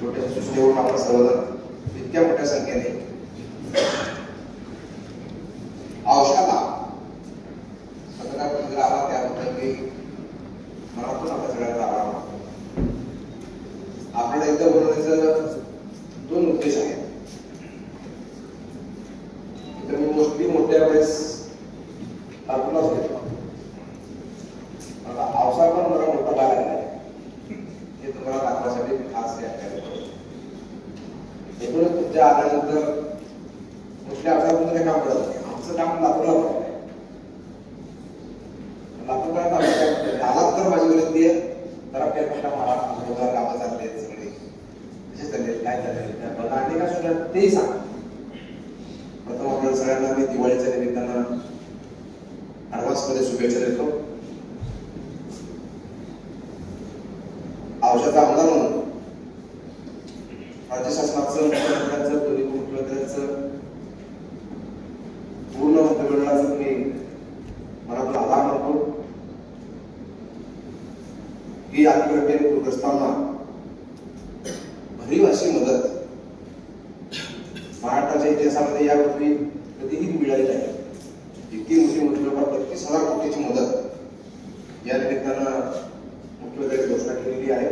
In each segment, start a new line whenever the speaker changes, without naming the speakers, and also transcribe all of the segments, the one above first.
छोट्याशा सृष्टीवरून आपण सर्वजण इतक्या मोठ्या संख्येने औषधा पत्रकार परिषदेला आला त्याबद्दल मी मनातून आपल्या सगळ्यांचा आभार मानतो. आपल्याला इथं बोलण्याचं दोन उद्देश आहेत. तर मी मोस्टली मोठ्या वेळेस आपलाच घेतो. आता आवसा पण मला मोठा बाय आला आहे हे तुम्हाला दाखवण्यासाठी खास करतो. एकूणच तुमच्या आल्यानंतर मोस्टली आवसा तुमचं काम करत नाही. आमचं काम लातूरला पडलं आहे. लातूरला आलात तर माझी विनंती आहे तर आपल्या महाराष्ट्र कामं चालले आहेत सगळे कसे चालले काय चालले आणि काय सुद्धा तेही सांगा. प्रथम आपल्या सगळ्यांना मी दिवाळीच्या निमित्तानं ऍडव्हान्स मध्ये शुभेच्छा देतो. औषधाचा आमदार म्हणून राज्य शासनाचं मुख्यमंत्र्यांचं दोन्ही मुख्यमंत्र्यांचं पूर्ण मंत्रिमंडळाचं मी मनातून आभार मानतो की अतिवृष्टी पूरग्रस्तांना भरीव अशी मदत महाराष्ट्राच्या इतिहासामध्ये यापूर्वी कधीही मिळाली नाही. इतकी मोठी लोक 32,000 कोटीची मदत या निमित्तानं मुख्यमंत्र्यांनी घोषणा केलेली आहे.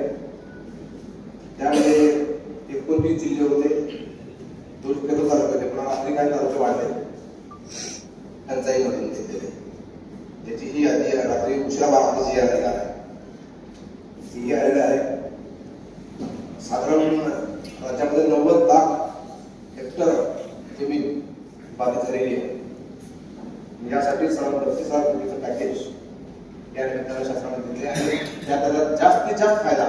त्यामध्ये 29 जिल्हे होते, 2 तालुके होते, पण आपले काही तालुके वाढले त्यांचाही मदत घेतलेली. त्याची ही यादी रात्री उशिरा बाराची यादी आहे ही आलेली आहे. साधारण राज्यामध्ये 90 लाख हेक्टर जमीन बाधित झालेली आहे. यासाठी 32,000 कोटीचं पॅकेज या निमित्तानं शासनाने दिले आहे. त्याचा जास्तीत जास्त फायदा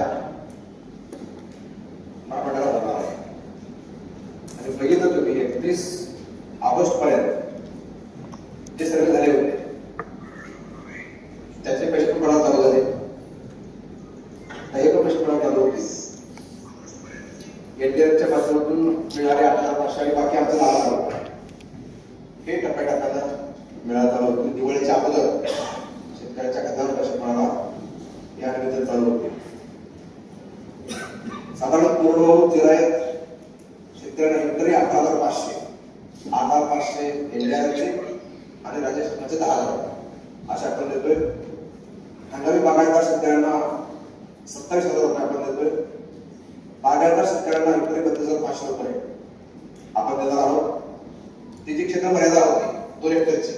मराठवाड्याला होणार आहे. आणि बघितलं तुम्ही 31 ऑगस्ट पर्यंत जे सर्वे झाले होते त्याचे पैसे पण पडायला चालू झाले. काही पण पैसे पडायला चालू होते. एनडीआरच्या माध्यमातून मिळाले 8,500 आणि बाकी आमचं 10,000 रुपये हे टप्प्याटप्प्यानं मिळायला चालू होते. दिवाळीच्या अगोदर शेतकऱ्याच्या खात्यावर पैसे पडायला या निमित्तानं चालू होते. साधारण कोरडवाहू जिरायत शेतकऱ्यांना हेक्टरी 8,500 एनडीआरचे आणि राज्य शासनाचे 10,000 अशा आपण देतोय. हंगामी बागायतदार शेतकऱ्यांना 27,000 रुपये आपण देतोय. बागायतदार शेतकऱ्यांना हेक्टरी 32,500 रुपये आपण देणार आहोत. तिची क्षेत्र मर्यादा होती 2 हेक्टरची.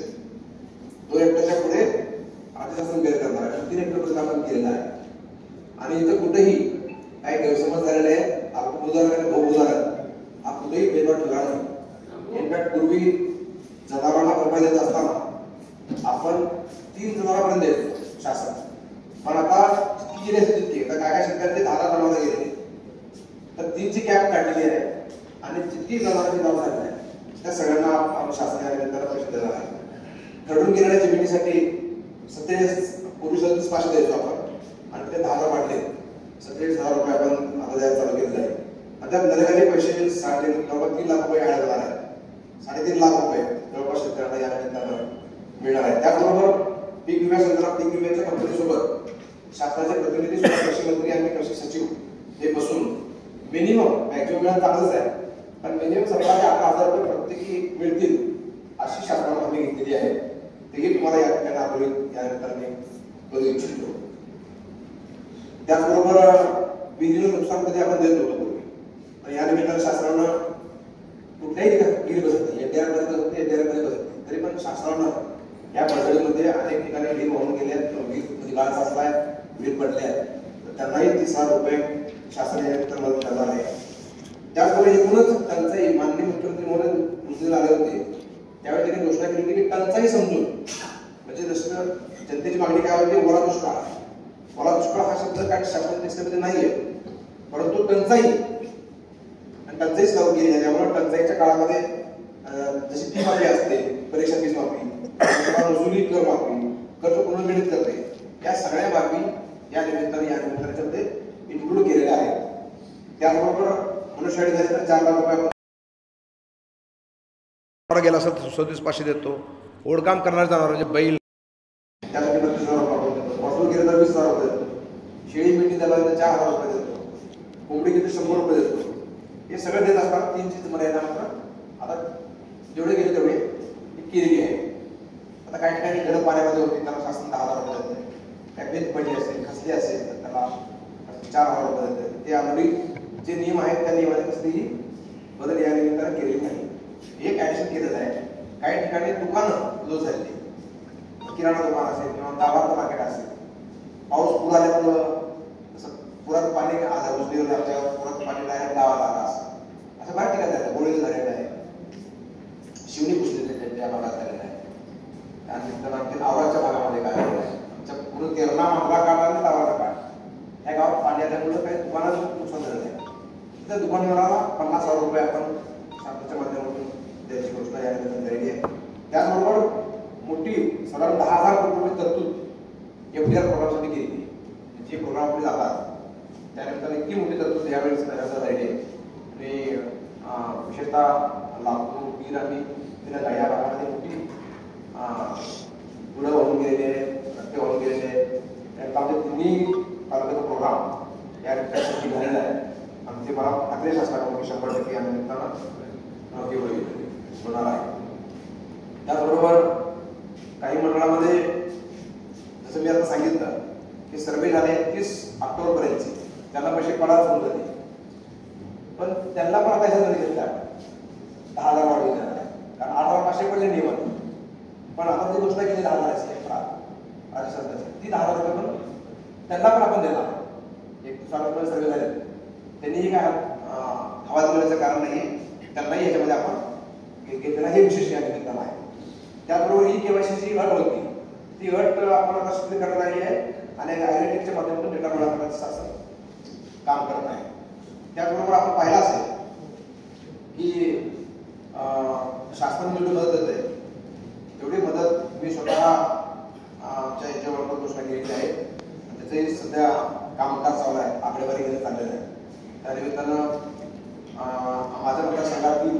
2 हेक्टरच्या पुढे राज्य शासन गैर करणार आहे. 3 हेक्टरपर्यंत आपण केलेलं आहे. आणि इथं कुठेही काही गैरसमज झालेले आहे. आपण उदाहरण बहुउदाहरण हा कुठेही भेदभाव ठेवला नाही. इनफॅक्ट पूर्वी जनावरांना भरपाई देत असताना आपण 3 जनावरांपर्यंत देतो शासन. पण आता जितकी गेली असते तितकी आता काय शेतकऱ्यांचे 10,000 जनावर गेले तर 3ची कॅप काढलेली आहे. आणि जितकी जनावरांची नाव झाली आहे त्या सगळ्यांना आपण शासन या निमित्तानं पैसे देणार आहे. ठरवून गेलेल्या जमिनीसाठी 37,500 द्यायचो आपण आणि ते 10,000 वाढले 27,000 रुपये आपण आता द्यायला चालू केलेलं आहे. आता नरेगाचे पैसे 3 लाख रुपये ऍड होणार आहे. 3.5 लाख रुपये जवळपास शेतकऱ्यांना या निमित्तानं मिळणार आहे. त्याचबरोबर पीक विमा संदर्भात पीक विम्याच्या कंपनीसोबत शासनाचे प्रतिनिधी कृषी मंत्री आणि कृषी सचिव हे बसून मिनिमम मॅक्झिमम मिळणं चांगलंच आहे पण मिनिमम 17,000 रुपये प्रत्येकी मिळतील अशी शासनाने हमी घेतलेली आहे. तेही तुम्हाला या ठिकाणी आपण या निमित्ताने करू इच्छितो. त्याचबरोबर विहिरीचं नुकसान कधी आपण देत होतो पूर्वी पण या निमित्तानं शासनानं कुठल्याही विहीर बसत नाही. एनडीआरमध्ये बसत नाही, एनडीआरमध्ये बसत नाही. तरी पण शासनानं या पडझडीमध्ये अनेक ठिकाणी विहीर वाहून गेले आहेत. विहीर गाळ साचलाय, विहीर पडले आहेत तर त्यांनाही 30,000 रुपये शासन या निमित्तानं मदत करणार आहे. त्याचबरोबर एकूणच टंचाई माननीय मुख्यमंत्री महोदय मुद्दे आले होते त्यावेळी त्यांनी घोषणा केली होती की टंचाई समजून म्हणजे जसं जनतेची मागणी काय होती ओला दुष्काळ. ओला दुष्काळ हा शब्द काही शासन टेक्स्टमध्ये नाहीये परंतु टंचाई आणि टंचाईच लागू केली आहे. त्यामुळे टंचाईच्या काळामध्ये जशी फी माफी असते परीक्षा फीस माफी महसुली कर माफी कर्ज पुनर्गठित करते या सगळ्या बाबी या निमित्ताने इन्क्लूड केलेल्या आहेत. त्याचबरोबर मनुष्यहानी झाली तर 4 लाख रुपये गेला असेल तर 37,500 देतो. ओढकाम करणारे जनावर म्हणजे बैल त्यासाठी 32,000 रुपये देतो. वासरू गेले तर 20,000 रुपये देतो. शेळी मेंढी त्याला 4,000 रुपये देतो. कोंबडी किती 100 रुपये देतो. हे सगळं देत असतात. 3ची मर्यादा मात्र आता जेवढे गेले तेवढे केलेली आहे. आता काही ठिकाणी गरम पाण्यामध्ये होती त्याला शासन 10,000 रुपये देते. काय बेत पडली असेल खसली असेल तर त्याला 4,000 रुपये देते. ते ऑलरेडी जे नियम आहेत त्या नियमाने कसलीही बदल या निमित्तानं केलेली नाही. एक ऍडिशन केलेलं आहे. काही ठिकाणी दुकानं क्लोज झाली, किराणा दुकान असेल किंवा गावातलं मार्केट असेल, पाऊस पूर आल्यामुळं जसं पुरात पाणी आलं उजनीवर आमच्या पुरात पाणी डायरेक्ट गावात आलं असं बऱ्याच ठिकाणी झालं. गोळीचं झालेलं आहे, शिवणी पुसलेले त्या भागात झालेलं आहे. त्यानंतर आणखी आवराच्या भागामध्ये काय झालेलं आहे, आमच्या पूर्ण केरळा मांडला काढ आणि आवराचा काढ या गावात पाणी आल्यामुळं काही दुकानाचं नुकसान झालेलं आहे. त्या दुकानदाराला 50,000 रुपये आपण शासनाच्या माध्यमातून द्यायची घोषणा या निमित्तानं केलेली आहे. त्याचबरोबर मोठी साधारण 10,000 कोटी रुपये तरतूद FDR प्रोग्रामसाठी केली. जे प्रोग्राम आपले जातात त्यानिमित्तानं इतकी मोठी तरतूद यावेळेस करण्यात आलेली आहे. आणि विशेषतः लातूर, बीड आणि तिला या भागामध्ये मोठी पुढं वाहून गेलेले आहे, रस्ते वाहून गेलेले आहेत. त्यानंतर आमचे तिन्ही तालुक्याचा प्रोग्राम या निमित्तासाठी झालेला आहे. आमचे मला खात्री शासनाकडून 100% या निमित्तानं होणार आहे. त्याचबरोबर काही मंडळामध्ये जसं मी आता सांगितलं की सर्वे झाले 30 ऑक्टोबरपर्यंतचे, त्यांना पैसे पडायला सुरू झाले. पण त्यांना पण आता ह्याचा निर्णय घेतला 10,000 वाढवून देणार आहे. कारण 8,500 पडले नियमन. पण आता जी घोषणा केली 10,000 राज्य सरकारची ती 10,000 रुपये पण त्यांना पण आपण देणार. 1 सर्वे झाले, त्यांनीही काय हवा दिल्याचं कारण नाही. त्यांनाही याच्यामध्ये आपण घेतलेला हे विशेष या निमित्तानं आहे. त्याचबरोबर ही केवायसीची अट होती, ती अट आपण आता शिथिल करत आली आहे आणि ॲग्रीटेकच्या माध्यमातून डेटा गोळा करण्याचं शासन काम करत आहे. त्याचबरोबर आपण पाहिलं असेल की शासन जेवढी मदत देते तेवढी मदत मी स्वतः आमच्या याच्यावर घोषणा केलेली आहे. त्याचंही सध्या कामकाज चालू आहे, आकडेवारी घेण्यात चाललेलं आहे. त्या निमित्तानं माझ्या मतदारसंघातील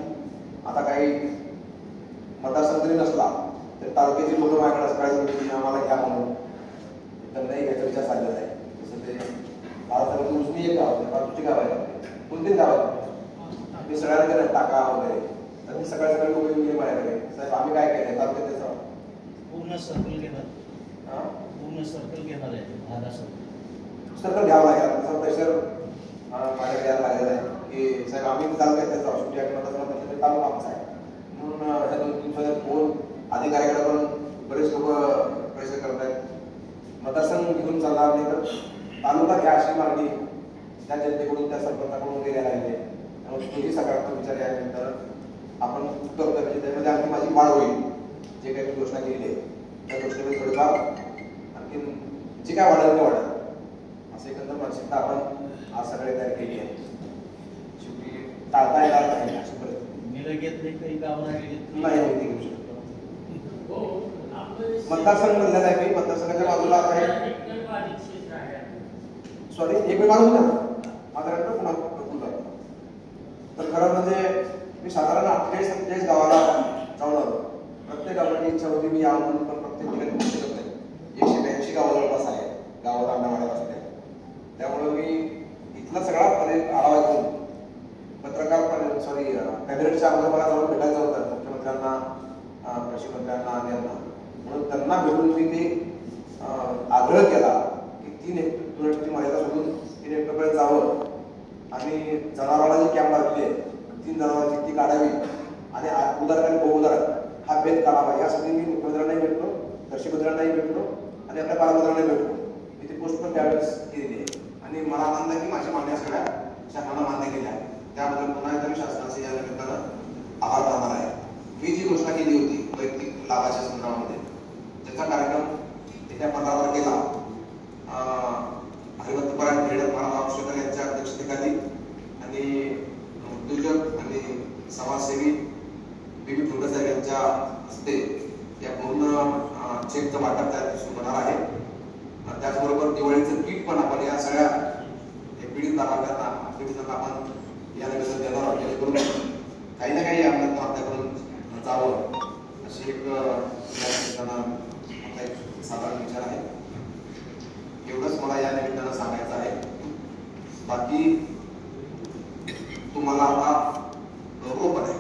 आता काही मतदारसंघ जरी नसला तर तालुक्याची लोक माझ्याकडे सकाळी आम्हाला घ्या म्हणून त्यांनाही घ्यायचा विचार चाललेला आहे. जसं ते तालुक्यात उजनी एक गाव आहे, बाजूची गाव आहे, कोणतीच गाव आहे मी सगळ्यांना केलं टाका वगैरे. तर मी सकाळी लोक येऊन गेले माझ्याकडे, साहेब आम्ही काय केलंय तालुक्यात त्याचं
पूर्ण सर्कल घेणार, पूर्ण सर्कल घेणार आहे.
सर्कल घ्यावं लागेल. तसं प्रेशर माझ्याकडे यायला लागलेलं आहे की साहेब आम्ही तालुक्यात त्याचा शेवटी तालुका आमचा आहे म्हणून ह्या 2-3 दिवसात फोन अधिकाऱ्याकडे पण बरेच लोक प्रेशर करत आहेत. मतदारसंघ घेऊन चालणार नाही तर तालुका घ्या अशी मागणी त्या जनतेकडून त्या सरपंचाकडून वगैरे लागली आहे. त्यामुळे तोही सकारात्मक विचार यानंतर आपण करतो. म्हणजे त्यामध्ये आणखी माझी वाढ होईल. जे काही मी घोषणा केली आहे त्या गोष्टीमध्ये थोडीफार आणखी जे काय वाढेल ते वाढेल असं एकंदर मानसिकता आपण आज सगळे तयार केली आहे. शेवटी टाळता येणार नाही अशी परिस्थिती
काही गाव
नाही घेऊ शकतो. मतदारसंघ म्हणलेला आहे मी, मतदारसंघाच्या बाजूला आहे सॉरी एक वेळ मागून ना माझा पुन्हा तर खरं म्हणजे मी साधारण 48-47 गावाला जाऊन आलो. प्रत्येक गावाची इच्छा होती मी यावं, पण प्रत्येक ठिकाणी पोहोचू शकत नाही. 182 गावं जवळपास आहे, गावात अंडामाड्यापासून. त्यामुळे मी इथला सगळा आढावा घेऊन पत्रकार कॅबिनेटच्या अगोदर मला जाऊन भेटायचं होतं मुख्यमंत्र्यांना, कृषी मंत्र्यांना आणि यांना. म्हणून त्यांना भेटून मी ते आग्रह केला की 3 हेक्टरची मर्यादा सोडून 3 हेक्टरपर्यंत जावं आणि जनावरांना जी कॅम्प लागली आहे 3 जनावरांची ती काढावी आणि उदाहरण आणि बहुउदाहरण हा भेद काढावा. यासाठी मी मुख्यमंत्र्यांनाही भेटलो, कृषी मंत्र्यांनाही भेटलो आणि आपल्या पालकमंत्र्यांनाही भेटलो. मी ती पोस्ट पण त्यावेळेस केलेली आहे आणि मला आनंद आहे की माझ्या मागण्या सगळ्या शासनाला मान्य केल्या. त्याबद्दल पुन्हा एकदा मी शासनाचे या निमित्तानं आभार मानणार आहे. मी जी घोषणा केली होती वैयक्तिक लाभाच्या संदर्भामध्ये त्याचा कार्यक्रम येत्या 15 तारखेला हरिवंतपरायण खेडत महाराज औषधर यांच्या अध्यक्षतेखाली आणि उद्योजक आणि समाजसेवी बीबी फुंडसाहेब यांच्या हस्ते या पूर्ण चेकचं वाटप त्या दिवशी होणार आहे. त्याचबरोबर दिवाळीचं किट पण आपण या सगळ्या पीडित लाभार्थ्यांना आपण या निमित्तानं देणार आहोत, जेणेकरून काही ना काही आपल्याकडून जावं अशी एक आपला एक साधारण विचार आहे. एवढंच मला या निमित्तानं सांगायचं आहे. बाकी तुम्हाला आता ओपन आहे.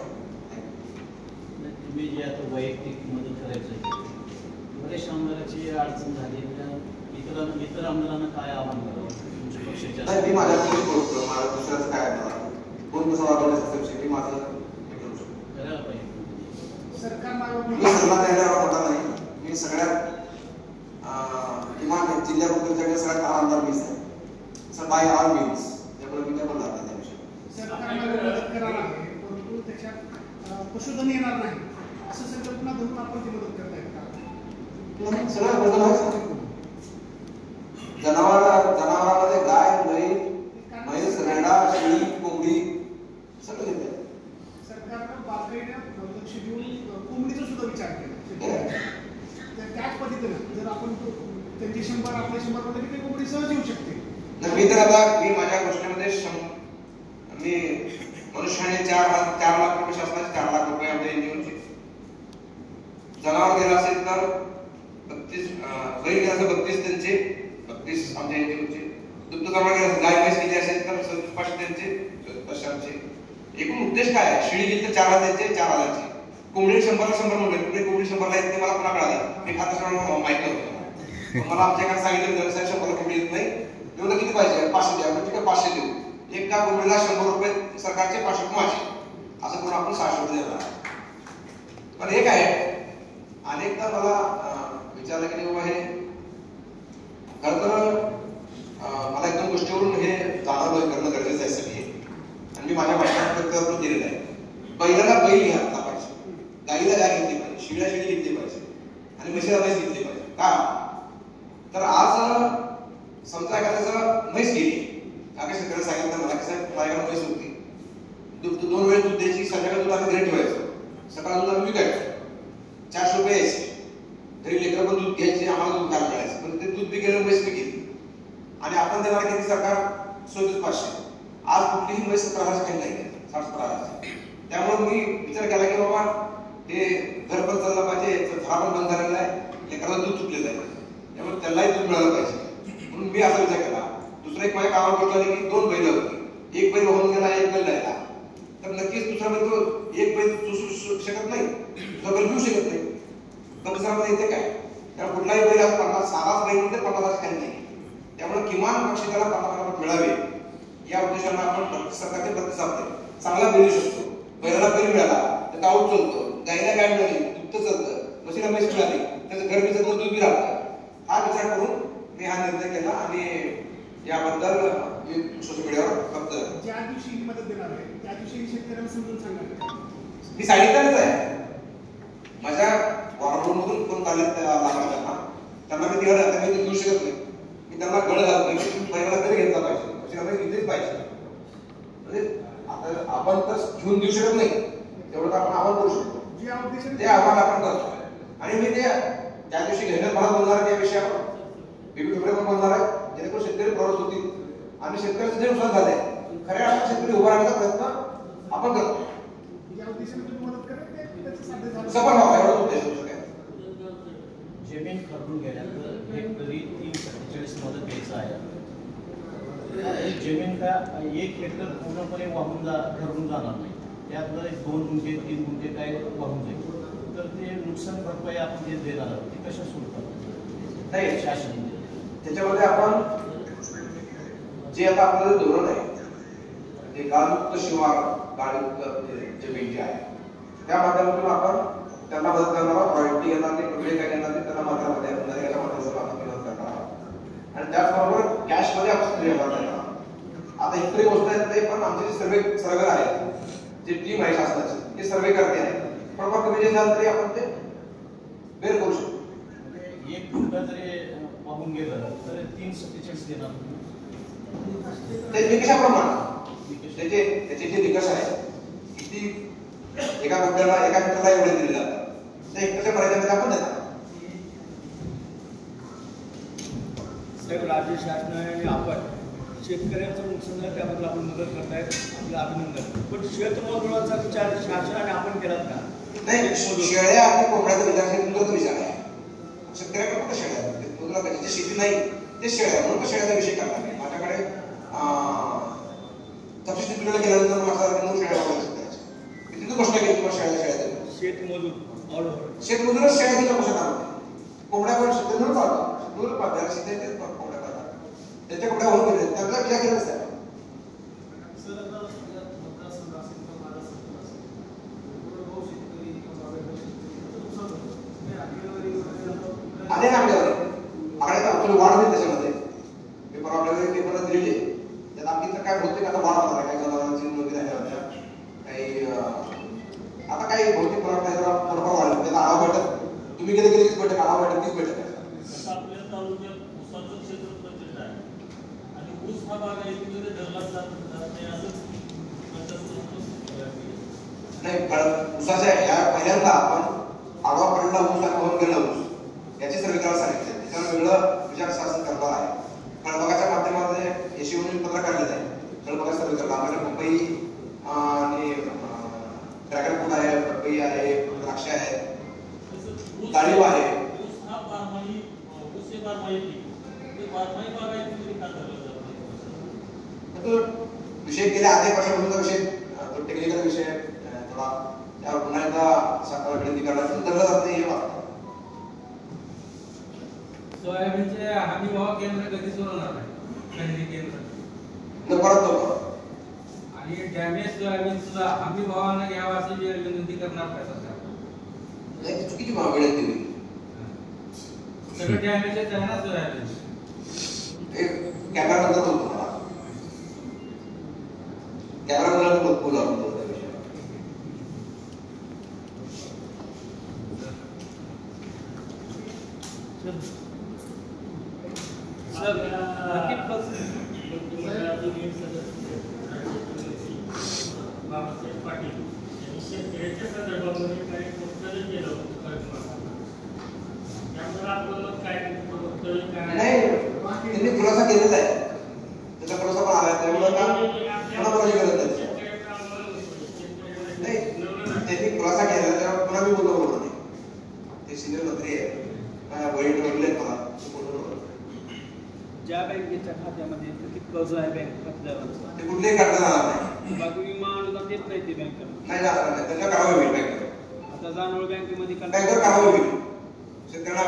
तुम्ही जे आता वैयक्तिक मदत करायचं बरेच आमदाराची अडचण झाली इतर आमदारांना काय आव्हान करावं तुमच्या पक्षाच्या?
नाही, मी माझ्या करतो, मला दुसऱ्याच काय कोण कसं वागवण्याचं मी माझं
करायला पाहिजे.
मी सल्ला द्यायला मोठा नाही. मी सगळ्यात किमान जिल्ह्याबद्दलच्या सगळ्यात आमदार मीच आहे. बाय ऑल मीन्स त्यामुळे मी काय बोलणार नाही त्याविषयी.
सरकारला मदत करायला आहे परंतु त्याच्यात पशुधन येणार नाही असं संकल्पना धरून आपण ती मदत करताय का?
सगळं बदल व्हायचं. जनावरांमध्ये गाय, म्हैस, रेडा, शेळी, कोंबडी सगळं घेतलं.
सरकारनं बारकाईने लक्ष देऊन कोंबडीचा सुद्धा विचार केला. तर त्याच पद्धतीनं जर आपण त्यांचे 100 आपले 100 मध्ये काही कोंबडी सहज येऊ शकते.
मी तर आता मी माझ्या गोष्टीमध्ये मी मनुष्याने 4 लाख रुपये शासनाचे 4 लाख रुपये आमच्या एनजीओचे जनावर गेला असेल तर 32 बैल गेला असेल 32 त्यांचे 32 आमच्या एनजीओचे दुग्ध जनावर गेला असेल गाय म्हैस गेली असेल तर 500 त्यांचे 500 आमचे. एकूण उद्देश काय आहे? शेळी गेली तर 4,000 त्यांचे 4,000चे. कोंबडी 100 म्हणले कुठे कोंबडी 100 येत नाही मला पुन्हा कळालं. मी खात असताना माहिती नव्हतं. मला आमच्याकडे सांगितलं व्यवसाय 100 कोंबडी येत नाही. एवढं किती पाहिजे? 500 द्या. म्हणजे काय 500 देऊ. एका कोंबडीला 100 रुपये सरकारचे 500 माझे असं करून आपण 600 रुपये देणार. पण हे काय अनेकदा मला विचारलं की बाबा हे खरं तर मला एकदम गोष्टीवरून हे जाणवलं करणं गरजेचं आहे सगळे. आणि मी माझ्या भाषणात प्रयत्न केलेला आहे. बैलाला बैल घातला पाहिजे, गाईला गाय घेतली पाहिजे, शिळ्या शेळी घेतली पाहिजे आणि म्हशीला म्हैस घेतली पाहिजे. का तर आज समजा एखाद्याचं म्हैस गेली काका शेतकऱ्याला सांगितलं मला कसं माझ्याकडे म्हैस होती 2 वेळ दूध द्यायची. संध्याकाळी दूध आम्ही घरी ठेवायचं, सकाळ दूध आम्ही विकायचो. 400 रुपये यायचे. घरी लेकरं पण दूध घ्यायचे, आम्हाला दूध घ्यायला मिळायचं. पण ते दूध बी गेलं म्हैस बी गेली आणि आपण देणार किती सरकार 24,500. आज कुठलीही म्हैस 17,000 काही नाही 60-17,000. त्यामुळे मी विचार केला की बाबा हे घर पण चाललं पाहिजे, झाडा पण बंद झालेला आहे, लेकराला दूध चुकलेलं आहे, त्यामुळे त्यालाही दूध मिळालं पाहिजे. म्हणून मी असा विचार केला. दुसरं एक माझ्या कामावर गोष्ट आली की 2 बैल होती. एक बैल होऊन गेला, एक बैल राहिला. तर नक्कीच दुसरा बैल तो एक बैल चुसू शकत नाही, दुसरा बैल घेऊ शकत नाही. तर दुसऱ्यामध्ये येते काय? त्यामुळे कुठलाही बैल 50 बैल म्हणजे 50,000 काही नाही. त्यामुळे किमान पक्षी त्याला 50,000 मिळावे या उद्देशाने आपण सरकारचे प्रतिसाद चांगला मिळू शकतो. बैलाला बैल मिळाला तर गाऊट चालतो, गायला गाय मिळाली दुग्ध चालतं, म्हशीला म्हैस मिळाली त्याचं घर बी चालतं, दूध बी राहतं. हा विचार करून मी हा निर्णय केला आणि याबद्दल मी सोशल मीडियावर फक्त
ज्या दिवशी ही मदत देणार आहे त्या दिवशी शेतकऱ्यांना समजून सांगणार.
मी सांगितलंच आहे. माझ्या वॉरमधून कोण चालले त्यांना मी दिलं आता मी देऊ शकत नाही. मी त्यांना गळ घालतो की बैलाला तरी घेतला पाहिजे, म्हशीला म्हैस घेतलीच पाहिजे. म्हणजे आता आपण तर घेऊन देऊ शकत नाही, तेवढं आपण आव्हान करू शकतो. ते आव्हान आपण करतो आणि मी ते त्या दिवशी घेण्यात मला बोलणार आहे त्या विषयावर बीबी ठोकरे पण बोलणार आहे, जेणेकरून शेतकरी प्रवृत्त होतील आणि शेतकऱ्याचं जे नुकसान झालंय खऱ्या अर्थाने शेतकरी उभा राहण्याचा प्रयत्न आपण करतो. सफल व्हावा एवढाच उद्देश होतो.
जमीन खरडून गेल्यानंतर हेक्टरी 347 मदत द्यायचं आहे. जमीन का 1 हेक्टर पूर्णपणे खरडून जाणार नाही, त्यातलं 2 गुंठे 3 गुंठे काय वाहून जाईल. तर ते नुकसान भरपाई आपण जे देणार आहोत ते कशा सुरू करतात
नाही
शासन
त्याच्यामध्ये आपण जे आता आपलं धोरण आहे ते गाळमुक्त शिवार गाळमुक्त जमीन जे आहे त्या माध्यमातून आपण त्यांना मदत करणार, रॉयल्टी घेणार, ते कुठले काय घेणार ते त्यांना माध्यमामध्ये नरेगाच्या माध्यमातून आपण मदत करणार आणि त्याचबरोबर कॅशमध्ये आपण देणार. आता इतरी गोष्ट आहेत नाही, पण आमचे जे सर्वे आहेत, जे टीम आहे शासनाची ते सर्वे करते आहे. थोडंफार कमी जे झालं तरी आपण ते बेर करू शकतो.
1 गुंठा जरी वाहून गेलं तर 347 देणार.
ते निकषाप्रमाणे त्याचे जे निकष आहे किती एका गुंठ्याला एका हेक्टरला एवढे दिले जातात त्या हेक्टरच्या मर्यादेमध्ये आपण देणार.
साहेब राज्य शासनाने आपण शेतकऱ्यांचं नुकसान झालं त्याबद्दल आपण मदत करतायत, आपलं अभिनंदन. पण शेतमजुराचा विचार शासनाने आपण केलात का?
नाही, शेळ्या आणि कोंबड्याचा विचार तुमचा विचार आहे. शेतकऱ्याकडे कुठं शेळ्या तुला त्याची शेती नाही ते शेळ्या म्हणून शेळ्याचा विषय करणार नाही. माझ्याकडे तपशील तुला गेल्यानंतर माझा
शेतमजूर ऑल ओव्हर
शेतमजूरच शेळ्या घेतो शेतामध्ये, कोंबड्या पण शेतमजूर पाळतात, शेतमजूर पाळतात, शेतात कोंबड्या पाळतात, त्यांच्या कोंबड्या होऊन गेले त्याला विचार केला नसता.
सर आता मतदारसंघ असेल किंवा महाराष्ट्र असेल, कोरडवाहू शेतकरी किंवा बागायती शेतकरी नुकसान होतं. हे आकडेवारी वगैरे आता
आले ना आकड्यावर आपली वाढ होईल त्याच्यामध्ये. पेपर आपल्याकडे पेपरला दिलेले त्यात आणखी तर काय बहुतेक आता वाढ होणार आहे, काही जनावरांची नोंदी झाल्या होत्या, काही आता काही बहुतेक प्रमाणात काही जरा थोडंफार वाढलं. त्याचा आढावा बैठक तुम्ही गेले तीच बैठक, आढावा बैठक तीच बैठक आहे.
आता आपल्या तालुक्यात ऊसाचं क्षेत्र प्रचंड आहे आणि ऊस हा बागायतीमध्ये धरला जात नाही असं
नाही. ऊसाच्या ह्या पहिल्यांदा आपण आडवा पडला ऊस आणि होऊन गेला ऊस याचे सर्वेक्षण सांगितले. त्याच्यावर वेगळं विचार शासन करणार आहे. फळबागाच्या माध्यमामध्ये यशस्वी पत्र काढलेलं आहे. फळबागा सर्वेक्षण आम्हाला मुंबई आणि ड्रॅगन फ्रूट आहे, पपई आहे, द्राक्ष आहे, डाळिंब आहे.
ऊस हा बारमाही ऊस हे बारमाही पीक ते बारमाही बागायतीमध्ये का धरलं जात
तो विषय गेल्या अनेक वर्षापासूनचा विषय, तो टेक्निकल विषय थोडा त्यावर पुन्हा एकदा सरकार विनंती करण्याचं धरलं जात नाही हे वाटतं.
सोयाबीनचे हमी भाव केंद्र कधी सुरू होणार आहे? खरेदी केंद्र
लवकरात लवकर.
आणि डॅमेज सोयाबीन सुद्धा हमी भावानं घ्यावा अशी विनंती करणार काय सरकार?
नाही, चुकीची विनंती होईल.
सगळं डॅमेजच आहे ना सोयाबीन.
कॅमेरा नंतर बोलतो मला, कॅमेरा नंतर बोलतो आपण त्या विषयावर.
बाबासाहेब पाटील यांनी शेतकऱ्याच्या संदर्भामध्ये काही वक्तव्य केलं होतं. त्यामुळे आपल्याला काय वक्तव्य काय
नाही, त्यांनी खुलासा केलेला आहे, त्याचा खुलासा पण आला, त्यामुळे आता कोणाकोणाची गरज नाही. नाही, त्यांनी खुलासा केला त्यावर पुन्हा मी बोलतो बोलणार नाही. ते सिनियर मंत्री आहे, काय वडील वडील आहेत मला,
ज्या बँकेच्या खात्यामध्ये किती कर्ज आहे बँक खातेदारांचं
ते कुठलेही काढता जाणार नाही.
बाकी विमा अनुदान देत नाही ते बँकेला.
नाही जाणार नाही, त्याच्यावर कारवाई होईल बँकेवर.
आता जानवळ बँकेमध्ये
बँकेवर कारवाई होईल. शेतकऱ्यांना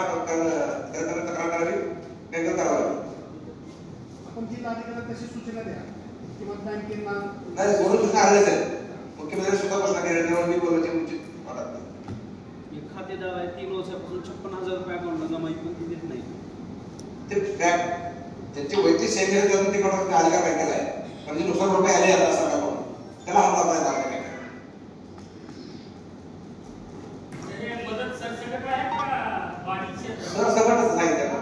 तक्रार करावी, बँकेवर कारवाई होईल.
आपण जिल्हाधिकाऱ्यांना तशी सूचना द्या किंवा बँकेला
नाही, दोन सूचना आल्याच आहेत. मुख्यमंत्री सुद्धा घोषणा केली, त्यामुळे मी बोलायची उचित वाटत नाही.
एक खातेदार आहे 3 वर्षापासून 56,000 रुपये अकाउंटला जमा पण ती देत नाही.
ते बँक त्यांची वैयक्तिक सेवा देऊन ते कडून अधिकार बँकेला आहे. म्हणजे नुकसान रुपये आले आता सरकारकडून त्याला हात लावता येणार नाही.
मदत सरसकट आहे का वाढीव क्षेत्र?
सरसकटच सांगितलं ना.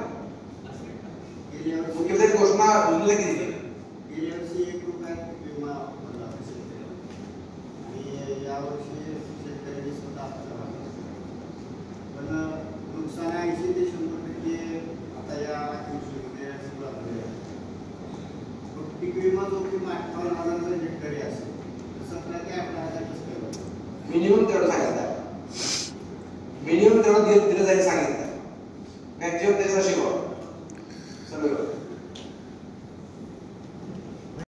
मुख्यमंत्री घोषणा रुजली केली.
गेल्या वर्षी 1 रुपयात विमा भरला शेतकऱ्याला आणि यावर्षी शेतकऱ्यांनी स्वतः हप्ता भरला. पण नुकसान 80 ते 100% आता या कृषीमध्ये सुरू झालेलं आहे. पीक विमा जोखीम 58,000 हेक्टरी असेल तर 17 ते 18,000 कसं
मिनिमम तेवढं सांगितलं आहे. मिनिमम तेवढं दिलं जाईल सांगितलं. मॅक्झिमम त्याच्यावर शिकवा.